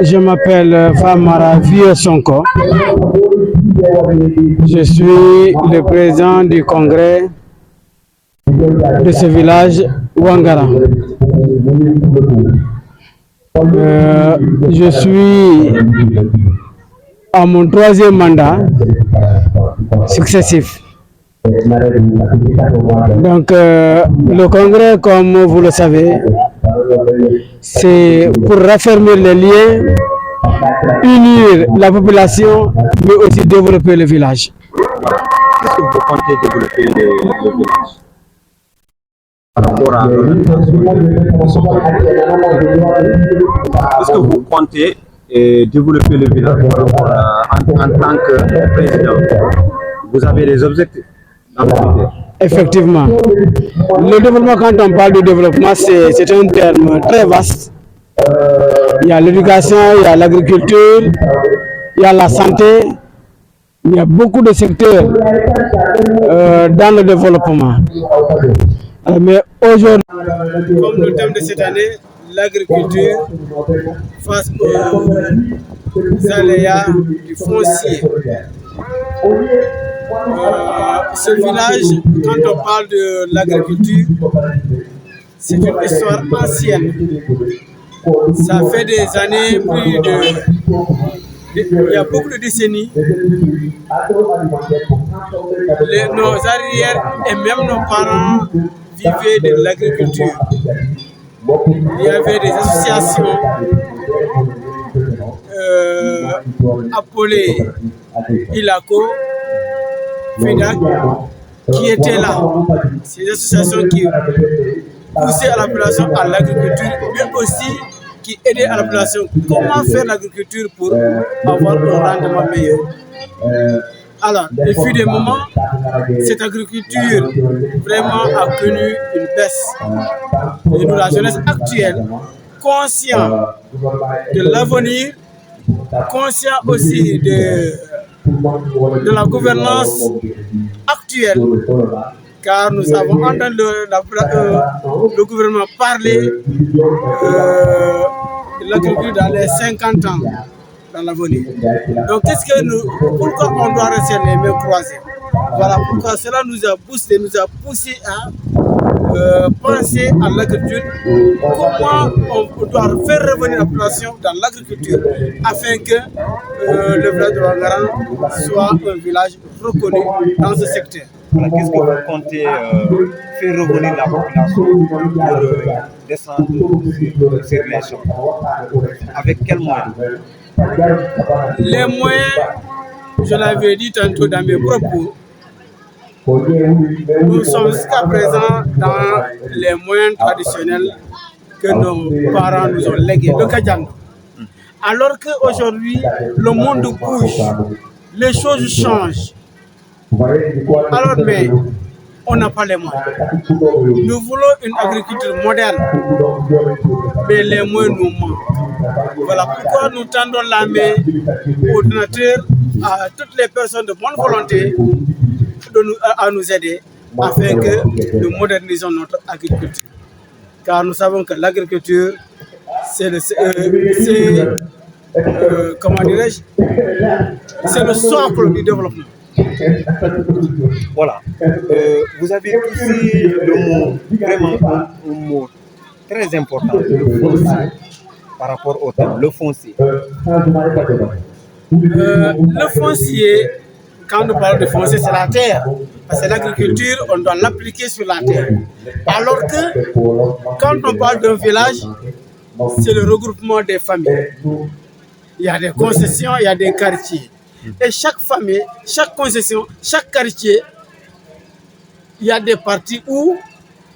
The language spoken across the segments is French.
je m'appelle Famara Vieux Sonko. Je suis le président du congrès de ce village Ouangara. Je suis à mon 3e mandat successif. Donc, le congrès, comme vous le savez, c'est pour raffermir les liens, unir la population, mais aussi développer le village. Qu'est-ce que vous comptez développer le village par rapport à Est-ce que vous comptez développer le village en tant que président? Vous avez des objectifs? Effectivement. Le développement, quand on parle de développement, c'est un terme très vaste. Il y a l'éducation, il y a l'agriculture, il y a la santé. Il y a beaucoup de secteurs dans le développement. Mais aujourd'hui, comme le thème de cette année, l'agriculture face aux aléas du foncier. Ce village, quand on parle de l'agriculture, c'est une histoire ancienne. Ça fait des années, il y a beaucoup de décennies. Nos arrières et même nos parents vivaient de l'agriculture. Il y avait des associations appelées ILACO, FEDAC, qui étaient là. Ces associations qui poussaient à la population à l'agriculture, mais aussi qui aidaient à la population comment faire l'agriculture pour avoir un rendement meilleur. Alors, il fut des moments, cette agriculture vraiment a connu une baisse. Et nous, la jeunesse actuelle, conscient de l'avenir, conscient aussi de la gouvernance actuelle, car nous avons entendu le gouvernement parler de l'agriculture dans les 50 ans dans l'avenir. Donc, pourquoi on doit rester les mains croisées? Voilà pourquoi cela nous a boosté, nous a poussé à penser à l'agriculture, comment on doit faire revenir la population dans l'agriculture afin que le village de Ouangara soit un village reconnu dans ce secteur. Voilà, qu'est-ce que vous comptez faire revenir la population pour descendre sur ces relations? Avec quels moyens? Les moyens, je l'avais dit tantôt dans mes propos, nous sommes jusqu'à présent dans les moyens traditionnels que nos parents nous ont légués, le Kajang. Alors qu'aujourd'hui, le monde bouge, les choses changent. Alors, mais on n'a pas les moyens. Nous voulons une agriculture moderne, mais les moyens nous manquent. Voilà pourquoi nous tendons la main aux donateurs, à toutes les personnes de bonne volonté, à nous aider afin que nous modernisons notre agriculture. Car nous savons que l'agriculture, c'est le socle du développement. Voilà. Vous avez poussé le mot, vraiment un mot très important, le foncier, par rapport au thème, le foncier. Le foncier, quand nous parlons de foncier, c'est la terre. Parce que l'agriculture, on doit l'appliquer sur la terre. Alors que, quand on parle d'un village, c'est le regroupement des familles. Il y a des concessions, il y a des quartiers. Et chaque famille, chaque concession, chaque quartier, il y a des parties où,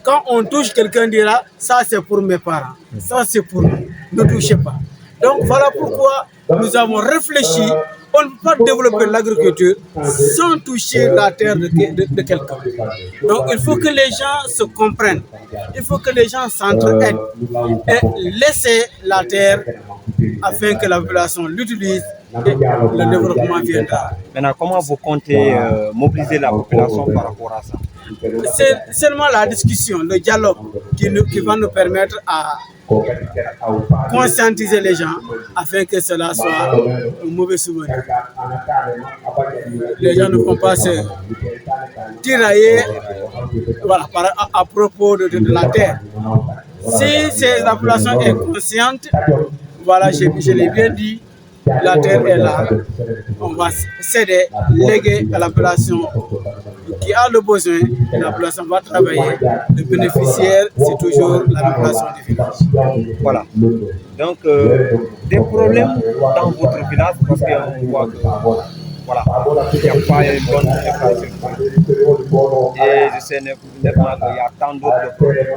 quand on touche, quelqu'un dira, ça c'est pour mes parents, ça c'est pour nous, ne touchez pas. Donc voilà pourquoi nous avons réfléchi, on ne peut pas développer l'agriculture sans toucher la terre de quelqu'un. Donc il faut que les gens se comprennent, il faut que les gens s'entraident et laisser la terre afin que la population l'utilise et le développement viendra. Maintenant, comment vous comptez mobiliser la population par rapport à ça? C'est seulement la discussion, le dialogue qui va nous permettre à conscientiser les gens afin que cela soit un mauvais souvenir. Les gens ne vont pas se tirailler voilà, à propos de la terre. Si la population est consciente, voilà, je l'ai bien dit, la terre est là, on va céder, léguer à la population qui a le besoin, la population va travailler, le bénéficiaire, c'est toujours la population du village. Voilà. Donc, des problèmes dans votre village, parce qu'on voit que voilà, il n'y a pas une bonne infrastructure. Et je sais nettement qu'il y a tant d'autres problèmes.